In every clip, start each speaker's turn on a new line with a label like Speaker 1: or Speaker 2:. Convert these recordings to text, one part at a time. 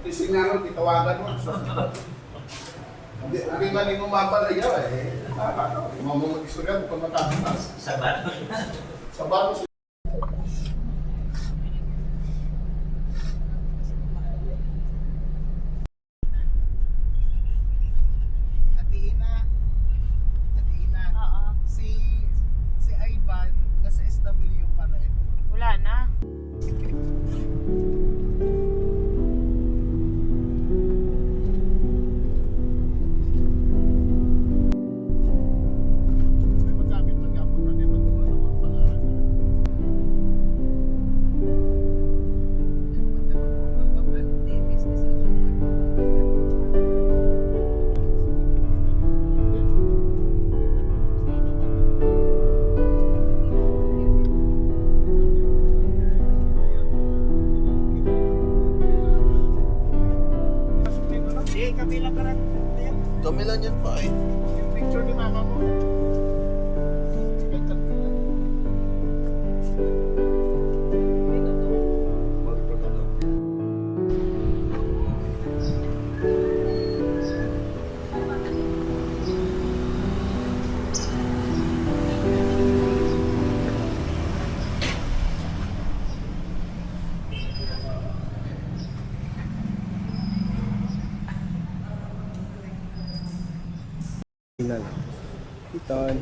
Speaker 1: Ising nga nun, titawagan mo. Hindi man yung umapalayaw eh. Hindi mo mag-istorya kung matataas.
Speaker 2: Sabat.
Speaker 1: Sabat.
Speaker 3: Athena. Oo. Si Ivan, nasa SW pa rin.
Speaker 4: Wala na.
Speaker 3: Kami lang yan pa eh.
Speaker 1: Yung picture ni mama mo.
Speaker 3: Iton.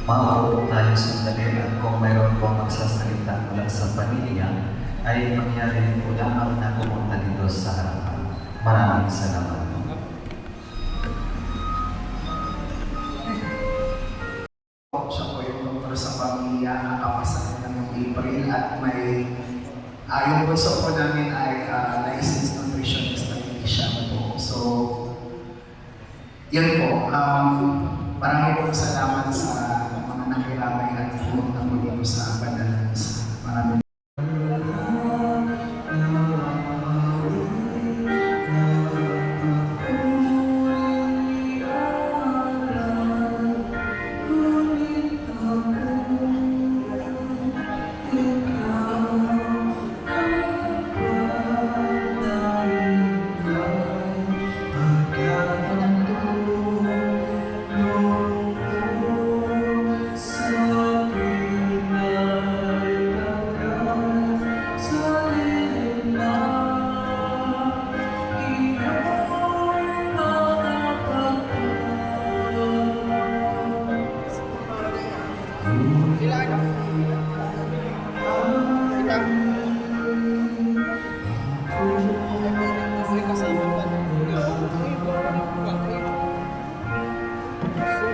Speaker 2: Maaabot tayo sandali at kung mayroon pong magsasalita mula sa pamilya, ay mangyari po lamang na pumunta dito sa harapan. Maraming salamat.
Speaker 3: Siya po yung doktor sa pamilya, nakapasa na ng April at may yung gusto po namin ay licensed nutritionist na technician po. So, yun po. Marami po salamat sa mga nakiramay at pumunta po dito sa Bandalansa. Maraming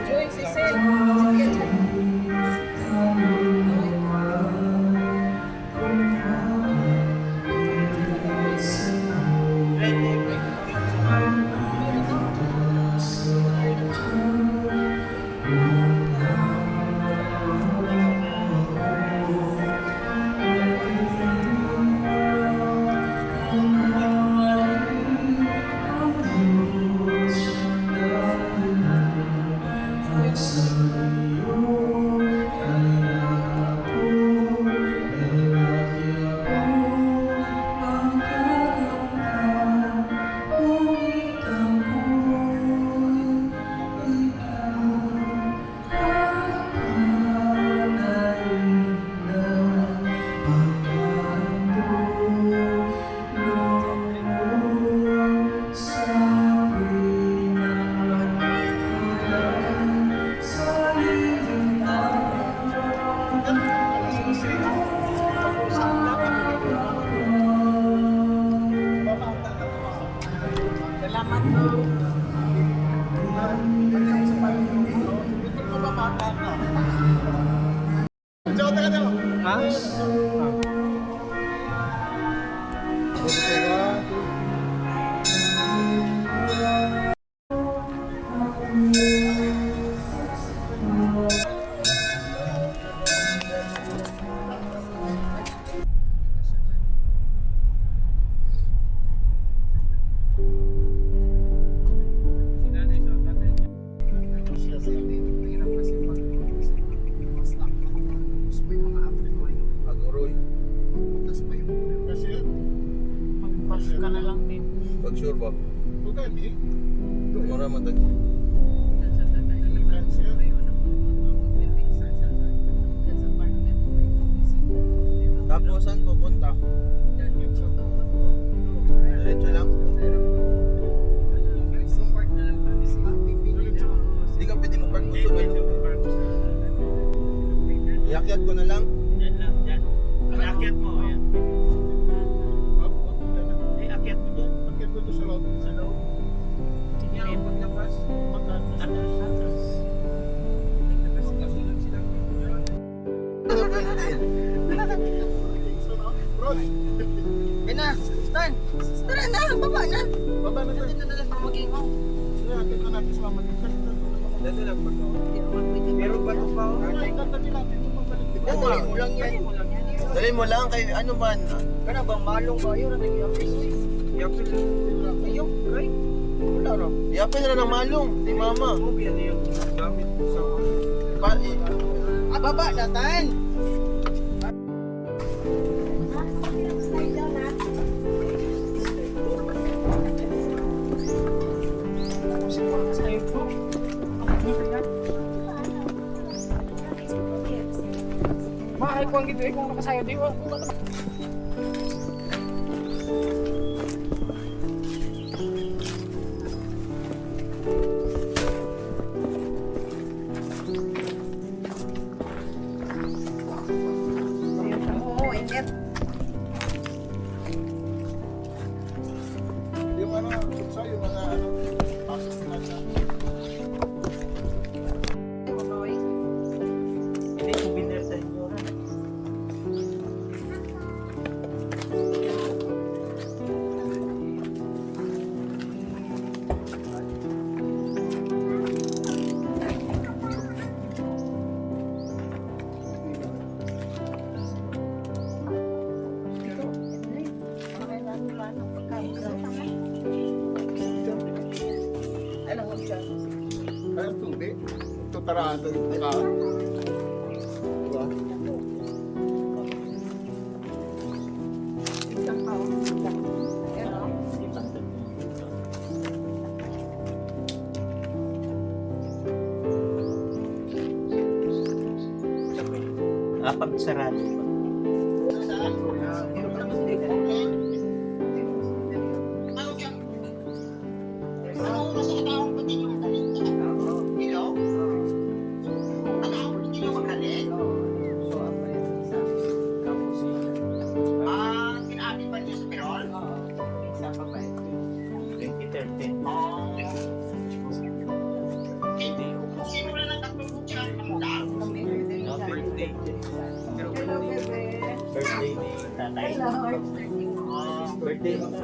Speaker 4: Joy, si Sel.
Speaker 1: ba mata ka? Diyo, taga diyo.
Speaker 4: Ha?
Speaker 5: Aguroy.
Speaker 1: Kasi,
Speaker 4: Magpas ka na lang din.
Speaker 5: Pag sure ba?
Speaker 1: Bugatti.
Speaker 5: Mura matag.
Speaker 1: Cancer.
Speaker 5: Tapos saan pupunta? Diretso lang? Hindi ka pwede mag-park mo sunod. Iakyat ko na lang.
Speaker 4: Yan lang, dyan. Ang akyat mo, ayan. Eh, akyat mo doon.
Speaker 1: Bakit ko to sa loob?
Speaker 4: Sa loob. Sige, paglabas. Atras, atras. Kasunod sila.
Speaker 1: Rod,
Speaker 6: Ina, Stan! Tara na, baba na!
Speaker 1: baba na tayo.
Speaker 6: Ito na lang mamaging ako.
Speaker 1: Sige, akin na natin sa mama.
Speaker 5: Dito lang pag
Speaker 6: Hindi ako pwede.
Speaker 5: Meron ba ito pa?
Speaker 1: Ay, tatabi natin ito pagbalik.
Speaker 5: Dali mo lang yan. Dali mo lang kay ano man.
Speaker 6: Kana bang malong ba yun? Nag-i-office?
Speaker 5: Yapil.
Speaker 6: Ayaw, right?
Speaker 5: Wala ro. Yapil na ng malong. Di mama.
Speaker 4: Yan yung gamit sa...
Speaker 6: Baba na, Tan!
Speaker 4: Sa'yo po. Mahay ko ang gito eh kung nakasayo di ba?
Speaker 6: Oo, init.
Speaker 1: Yung ano, sa yung mga ano, pasok na siya.
Speaker 6: Tuloy.
Speaker 4: Hindi ko binir sa inyo.
Speaker 6: Ano mo siya?
Speaker 1: Ay, tubig. Tutaraan ito yung ka. Diba?
Speaker 6: Isang tao. Ayan, oh.
Speaker 4: Pag sarado.
Speaker 6: Isa pa ba ito?
Speaker 4: 2013. Birthday.
Speaker 6: Hello, bebe.
Speaker 4: Birthday ni tatay.
Speaker 6: Hello.
Speaker 4: Birthday mo na.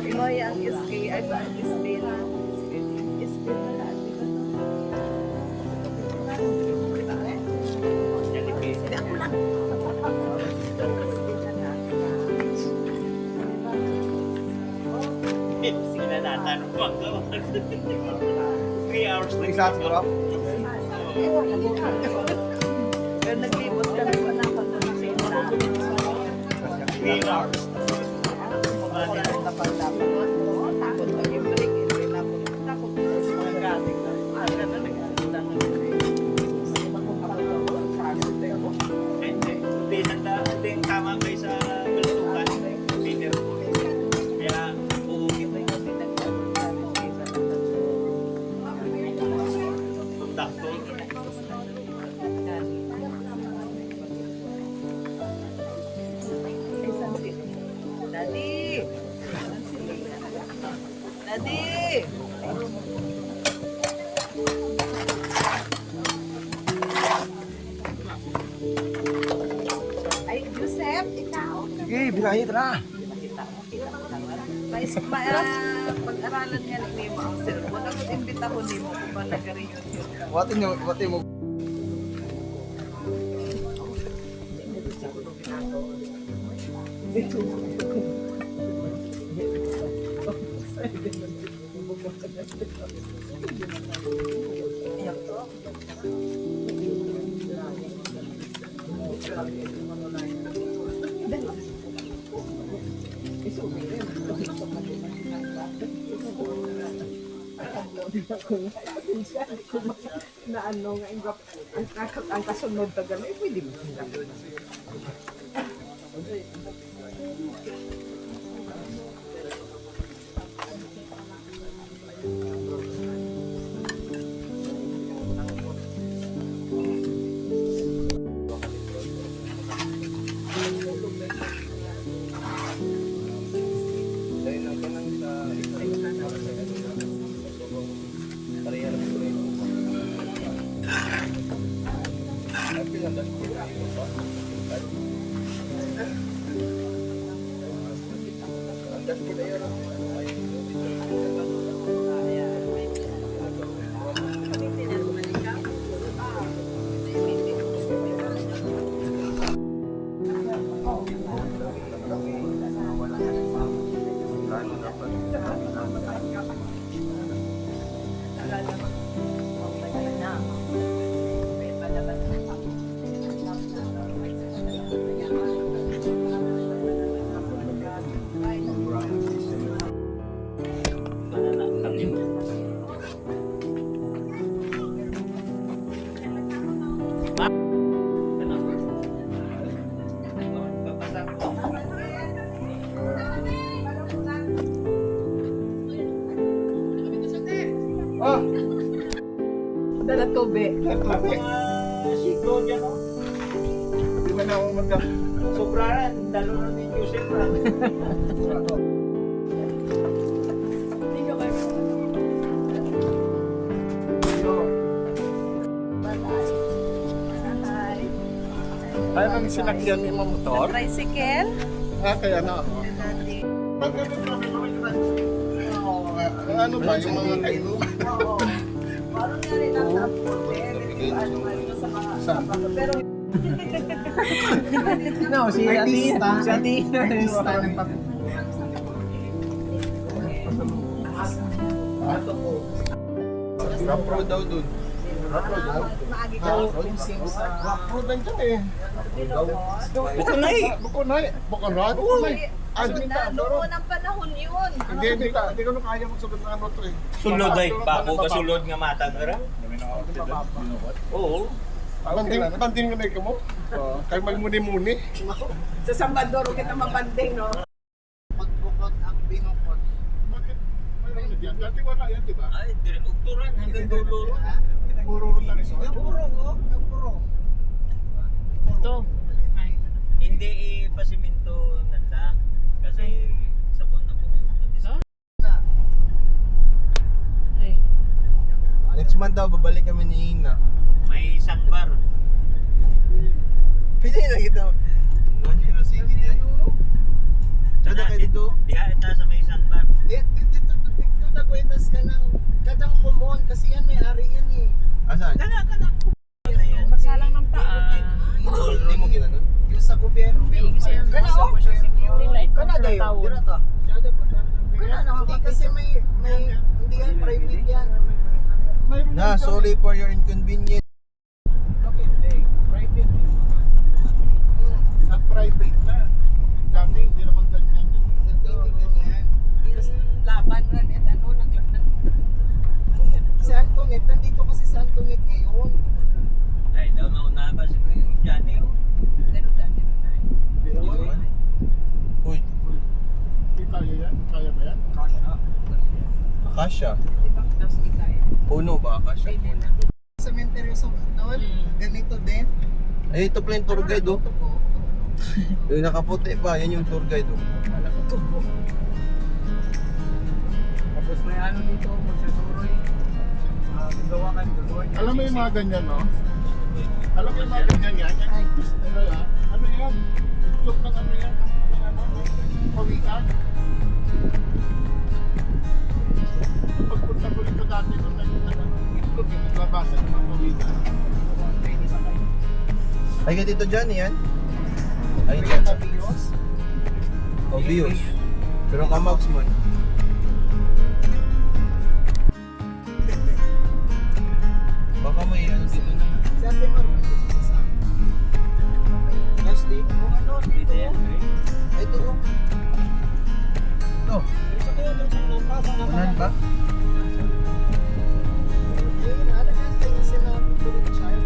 Speaker 6: Imo yang SK ay ba SK na SK na lang.
Speaker 7: Sila natanong ko. 3 hours na.
Speaker 1: Isa siguro.
Speaker 6: Pero naglibot ka na pa na ako doon sa ina.
Speaker 7: 3 hours.
Speaker 6: Takot pag yung break, hindi na ako. Takot po sa mga grabe na. Aga na nagkakita na
Speaker 7: Hindi, tama kayo sa balutukan. Peter. Kaya, uukit na yun. Conductor.
Speaker 6: Daddy! Daddy! Ay, Joseph, ikaw.
Speaker 1: Sige, bilahin na.
Speaker 6: May pag-aralan nga ni mo ang cellphone. Ako imbita ko ni mo kung ba nag-reunion ka.
Speaker 1: Wati mo.
Speaker 6: Na ano nga ang kasunod na gano'n, pwede mo. Dala tubig.
Speaker 7: Siko dyan, oh.
Speaker 1: Hindi man ako
Speaker 7: Sobraran, dalo na ni Joseph.
Speaker 1: Ay, ang sinakyan ni motor.
Speaker 6: Tricycle?
Speaker 1: Kaya na.
Speaker 6: Daddy.
Speaker 1: Ano ba yung mga kailo?
Speaker 6: Oo. Parang nga rin ang tapos. Ano sa mga sapato. Pero
Speaker 3: No, si Atina. Si Atina.
Speaker 1: Rapro daw dun. Rapro daw.
Speaker 6: maagi ka.
Speaker 1: Rapro din dyan eh.
Speaker 7: Bukunay.
Speaker 1: Bukunay. Bukunay. Bukunay. Ah,
Speaker 6: So,
Speaker 1: hindi
Speaker 6: na,
Speaker 1: ka.
Speaker 6: noong unang panahon yun.
Speaker 1: Hindi ko na kaya magsagot na ano to eh.
Speaker 7: Sulod ay, bako ka sulod nga matang ra. Oo.
Speaker 1: Banding na may kamo. Kaya magmuni-muni.
Speaker 6: Sa Sambandoro kita mabanding, no?
Speaker 3: Pagbukod ang binukod.
Speaker 1: Bakit? Mayroon na dyan. Dati wala yan, di ba?
Speaker 7: Ay, dire ukturan hanggang dulo.
Speaker 1: Puro lang iso.
Speaker 3: Nagpuro, oh. Nagpuro.
Speaker 7: Ito. Hindi pasiminto nanda kasi sabon na pumunta.
Speaker 5: Next month daw, babalik kami ni Ina.
Speaker 7: May sandbar.
Speaker 5: Pwede na kita. Ano yun, sige din. Kada kayo dito?
Speaker 7: Diha ita sa may sandbar.
Speaker 3: Dito nagkwentas ka ng kadang kumon kasi yan may ari yan eh.
Speaker 5: Asan?
Speaker 7: Kana.
Speaker 6: Masalang ng paa.
Speaker 5: Hindi mo ginanon?
Speaker 3: Yung sa gobyerno.
Speaker 6: Kana, oh.
Speaker 3: Kana dayo. Kana na. Hindi kasi kasi hindi yan private yan.
Speaker 5: Na, sorry for your inconvenience.
Speaker 1: At private na. Dati hindi naman ganyan.
Speaker 6: Laban rin at ano,
Speaker 3: Si Antoinette, nandito kasi si Antoinette ngayon.
Speaker 7: Ay, daw nauna pa si Johnny. Oh.
Speaker 6: ganun dati.
Speaker 5: Uy,
Speaker 1: Hindi kaya yan? Kaya ba yan?
Speaker 5: akasya.
Speaker 6: Tapos di kaya.
Speaker 5: Puno ba? Akasya. Puno.
Speaker 3: Cemetery sa doon, ganito din.
Speaker 5: Eh, ito pala yung tour guide, oh. Yung nakaputi pa, yan yung tour guide, oh.
Speaker 4: Tapos may ano dito, magsusuroy. Gawa ka dito.
Speaker 1: Alam mo yung mga ganyan, no? Alam mo yung mga ganyan yan? Yan yung ano yan? Ano yan? Itlog ng ano yan? Ng ano? Pawikan? Pagpunta ko rito dati nung itlog yung naglabasan ng mga pawikan.
Speaker 5: Ay, ka dito dyan, yan? Ay,
Speaker 3: Kaya
Speaker 5: dyan.
Speaker 3: Tabios.
Speaker 5: Obvious. Pero kamags man. Baka may ano dito na.
Speaker 3: Si Ate Marumay dito sa
Speaker 5: Last day.
Speaker 3: kung ano dito.
Speaker 5: Ay, ito, oh. Ito. Unahan ba?
Speaker 3: Yung ano yan, tayo sila Victory Child.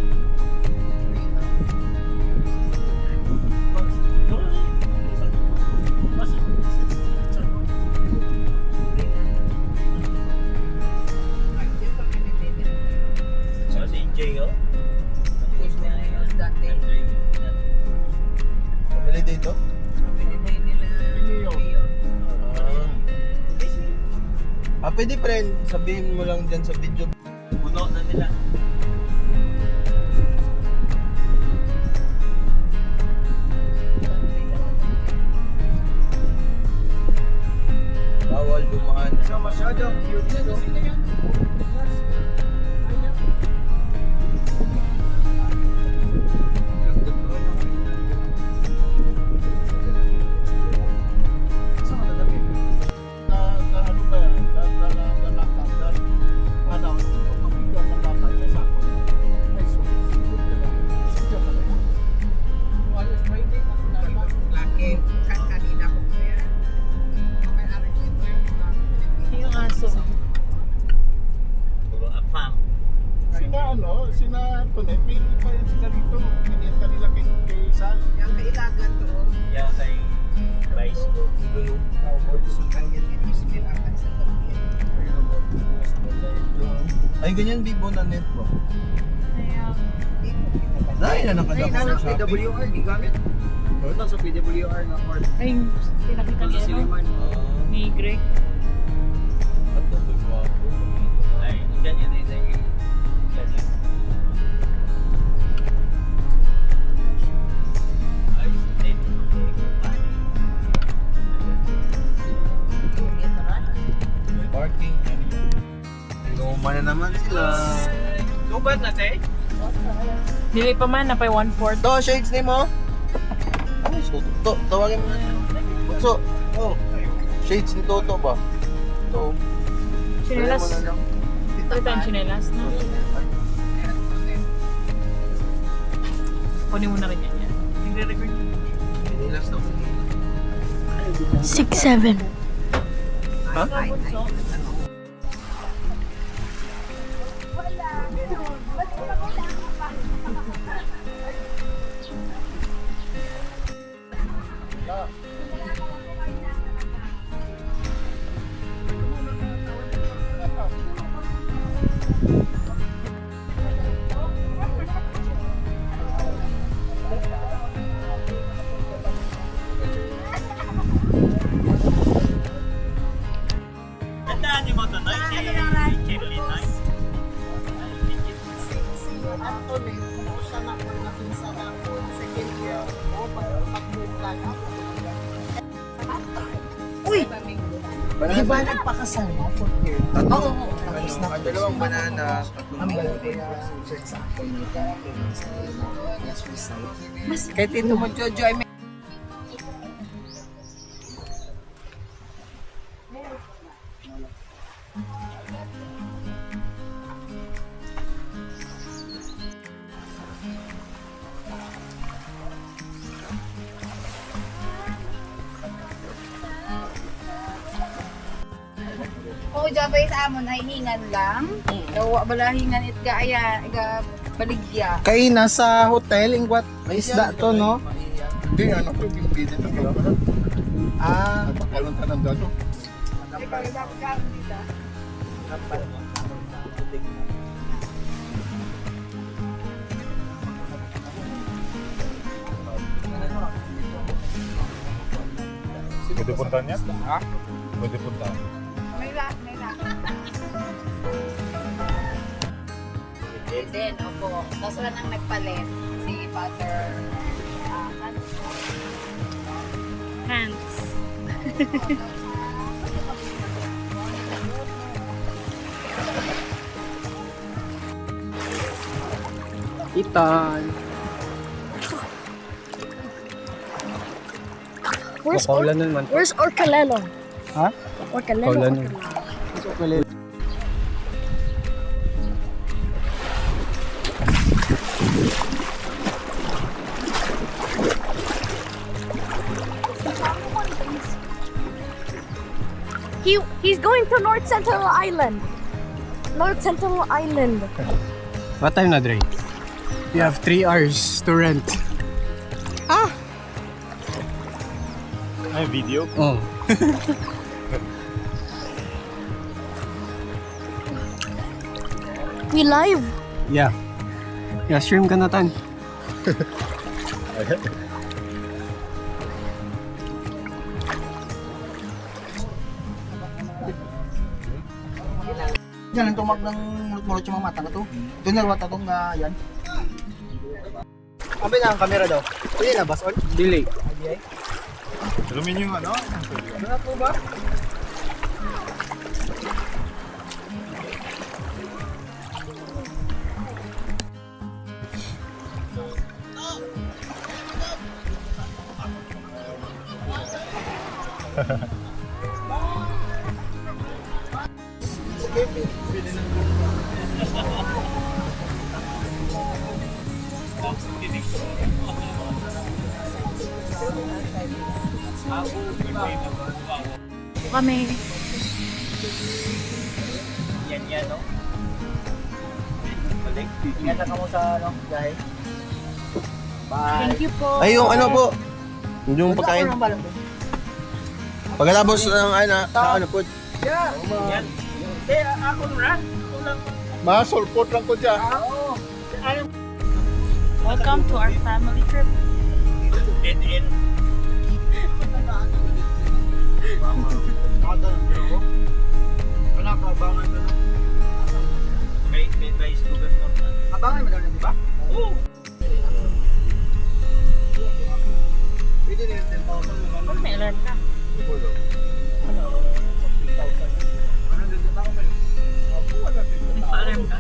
Speaker 7: So, si J.O.
Speaker 6: Dati.
Speaker 5: Pamili dito?
Speaker 6: Pinili nila.
Speaker 5: Pwede friend, sabihin mo lang dyan sa video.
Speaker 7: Puno na nila.
Speaker 5: Bawal dumaan.
Speaker 4: So masyadong cute nito.
Speaker 1: Na ano ba yan? Lalakad. Ano? Pagpapigyan ng lakad na sa ako. Ay, sorry. Sige ka na.
Speaker 4: Alas Friday na sila.
Speaker 6: Laki. Kanina ko kaya.
Speaker 3: May ari dito
Speaker 6: Yung aso.
Speaker 7: Puro afam.
Speaker 1: Sina ano? Sina Antoinette. May pa yan sila rito. Kinienta nila kay Sal.
Speaker 6: Yung kailangan to.
Speaker 7: Kaya kay Vice ko.
Speaker 5: Ay, ganyan bibo na net mo. Dahil na nakadap sa Shopee.
Speaker 4: PWR, di gamit. Ito sa PWR na court.
Speaker 8: Ay, pinakita
Speaker 4: Sa
Speaker 8: niya, no?
Speaker 4: Siliman.
Speaker 8: Ni Greg.
Speaker 5: At ito, gwapo.
Speaker 7: Ay, ganyan na yung ganyan. Ay, then,
Speaker 5: Parking area. Luma na naman sila.
Speaker 7: Subat na, te?
Speaker 8: Dili pa man, napay 1/4.
Speaker 5: Ito, shades ni mo. Ano yung Toto? Tawagin mo na. Butso. Oh. Shades ni Toto ba? Ito.
Speaker 8: Chinelas.
Speaker 5: Tawagin mo na lang.
Speaker 8: Ito ang chinelas, no? Kunin mo na rin yan. Nagre-record niya.
Speaker 5: Pinilas daw.
Speaker 8: 6'7".
Speaker 5: Ha?
Speaker 7: Tandaan niyo mo to, Noy? Si Shirley, Noy?
Speaker 3: Si Antoinette, siya na po napinsan ako. Second year ako, pag-move lang ako. Uy! Di ba nagpakasal mo? 4th year? Oo. Tapos na
Speaker 5: Dalawang banana.
Speaker 3: ang birthday na susunod sa akin. Yes, we say. Kahit ito mo, Jojo, ay may
Speaker 6: Oo, jabay sa amon ay hingan lang. Dawa bala hingan it ga aya ga baligya.
Speaker 3: Kay nasa hotel ingwat may isda to no.
Speaker 1: Hindi, ano to, yung gilid ng kalabaran.
Speaker 3: Ah,
Speaker 1: Pakalong ka ng dado.
Speaker 9: Pwede puntahan yan? Ha? Pwede puntahan.
Speaker 6: May la. Then, opo. Tapos wala nang nagpalit. Si Father
Speaker 8: Hands.
Speaker 3: Itan.
Speaker 10: Where's
Speaker 3: Kaulan naman.
Speaker 10: Where's Orcalelo?
Speaker 3: Ha?
Speaker 10: Orcalelo.
Speaker 3: Kaulan.
Speaker 10: Orcalelo. He's going to North Sentinel Island. North Sentinel Island.
Speaker 3: What time na, Dre? We have 3 hours to rent.
Speaker 9: Ay, video?
Speaker 3: Oh.
Speaker 10: We live.
Speaker 3: Yeah. Yeah, stream ka na tan.
Speaker 4: Yan ang tumag ng mulot-mulot yung mga mata na to. Doon na wata tong yan. Abay na ang camera daw. Pwede na bas on?
Speaker 3: Delay.
Speaker 9: Alumin yung ano?
Speaker 4: Ano po ba?
Speaker 10: Kami.
Speaker 7: Yan, no? Balik.
Speaker 4: Ingat na ka mo sa ano, guys. Bye.
Speaker 10: Thank you po.
Speaker 5: Ay, yung ano po. Yung pagkain.
Speaker 4: Ako ng balang doon.
Speaker 5: Pagkatapos ng ano po.
Speaker 4: Yeah.
Speaker 7: Yan. Eh, ako na. Ako lang.
Speaker 1: Masulpot lang ko dyan.
Speaker 8: Welcome to our family trip.
Speaker 7: Dead end.
Speaker 4: Abangan mo doon.
Speaker 7: May vice governor na.
Speaker 4: Abangan mo doon, di ba?
Speaker 7: Oo.
Speaker 4: Pwede din 10,000.
Speaker 8: Huwag may alarm ka. Pa-alarm ka.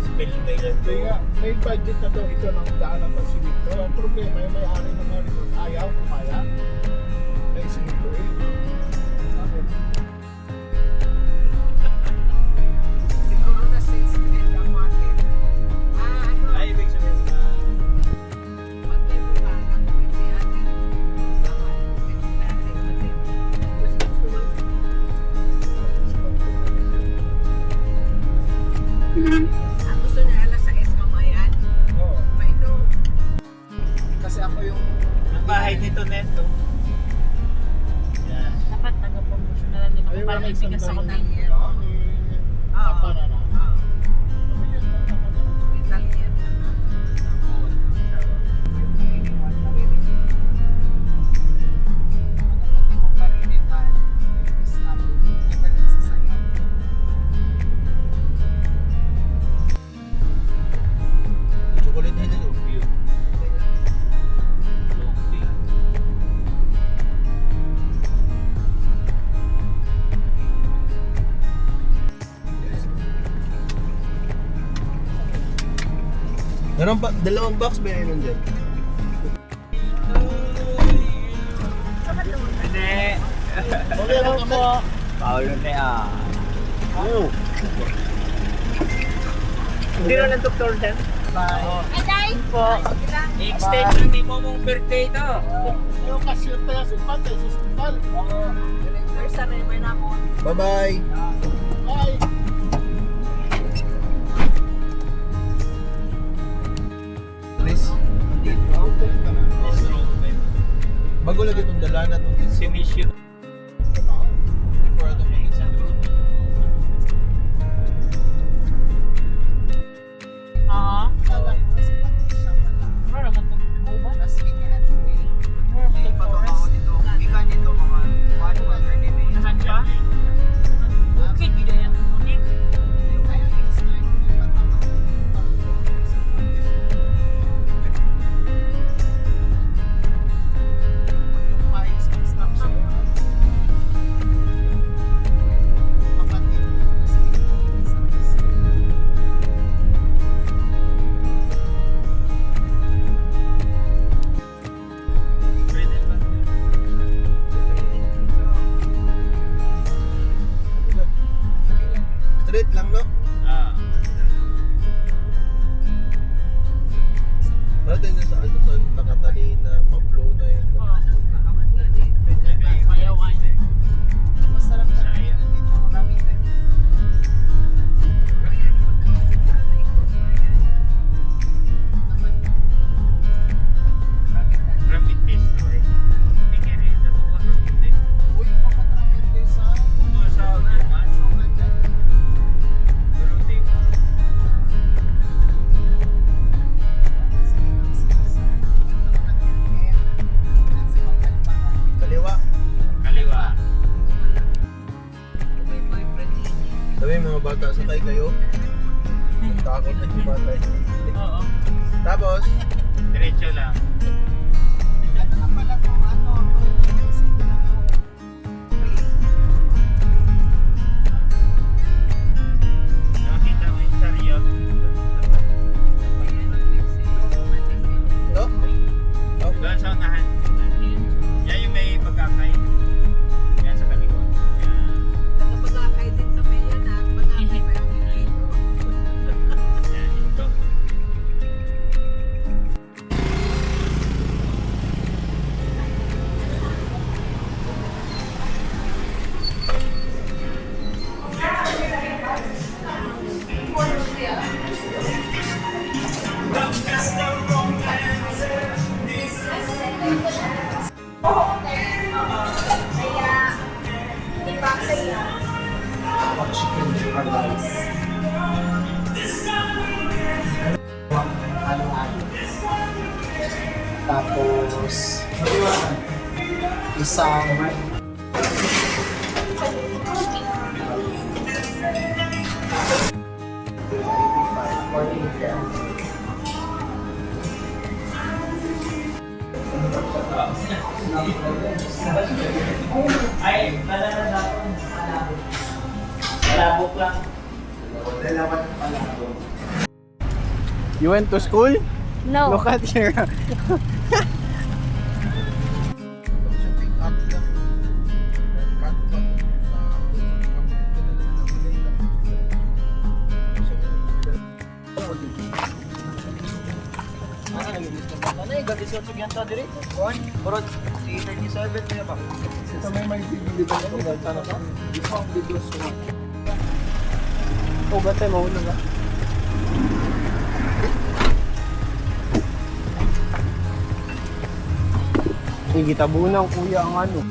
Speaker 7: Spell by lang.
Speaker 1: Kaya may budget na daw ito ng daanan ng simento. Ang problema yung may-ari ng mga resort ayaw, kumaya. May simento eh.
Speaker 3: Siguro na since pinag ang market.
Speaker 7: Ay, ibig sabihin na
Speaker 3: Matay mo ba ang hindi atin? Dapat, hindi natin matay. Ang gusto niya alas sa kamayan.
Speaker 1: Oo.
Speaker 3: Mainom. Kasi ako yung
Speaker 7: ang bahay nito neto. Yan.
Speaker 8: Dapat taga-promotion na lang din ako
Speaker 1: Ay,
Speaker 8: para
Speaker 1: wala
Speaker 8: may bigas
Speaker 1: isang
Speaker 8: ako
Speaker 1: taon
Speaker 8: din.
Speaker 1: na yun. Tapa na na.
Speaker 3: isang year na na.
Speaker 4: Chocolate na ito.
Speaker 5: Meron pa, dalawang box ba yun dyan?
Speaker 7: Hindi.
Speaker 1: Hello po.
Speaker 7: Paolo na yan.
Speaker 5: Ano?
Speaker 7: Hindi na ng doktor dyan.
Speaker 6: Aday!
Speaker 7: I-extend lang din mo mong birthday to.
Speaker 1: Yung cashier tayo sa patay sa hospital.
Speaker 5: Bye-bye.
Speaker 1: Bye.
Speaker 5: Chris? Bago lagi itong dala na itong
Speaker 7: Si Michio.
Speaker 5: before itong mag-isang
Speaker 8: Ah. Meron naman itong gubat. Meron naman itong forest. Nahan pa? Bukid, gila yan. Unik.
Speaker 5: straight lang, no?
Speaker 7: Ah.
Speaker 5: Parating na sa ano sa nakatali na ma-flow na yun.
Speaker 8: Mayawan.
Speaker 7: Rapid test or hindi ka rin natuwa rapid test. Kung sa German, pero hindi mo.
Speaker 5: Kaliwa.
Speaker 7: Kaliwa.
Speaker 5: Sabi mga bata, sakay kayo. Takot na yung bata.
Speaker 8: Oo.
Speaker 5: Tapos,
Speaker 7: Diretso lang. Nakita mo yung chariot.
Speaker 5: no? Oh,
Speaker 7: Doon sa unahan. Yan yung may pagkakay. Yan sa kalikod. Yan. Yan, ito.
Speaker 3: Chicken paradise. Ano-ano. Tapos, isang
Speaker 7: Ay, malabok lang.
Speaker 3: dalawan pala.
Speaker 4: You went to school?
Speaker 10: No.
Speaker 4: Look at your...
Speaker 5: tapos yung pick up lang. Cut pa sa
Speaker 1: Sa may bibili ba ito? Sana pa? Discount videos ko.
Speaker 4: Oh, ba't tayo mahulog ah? Igitabunan kuya ang ano.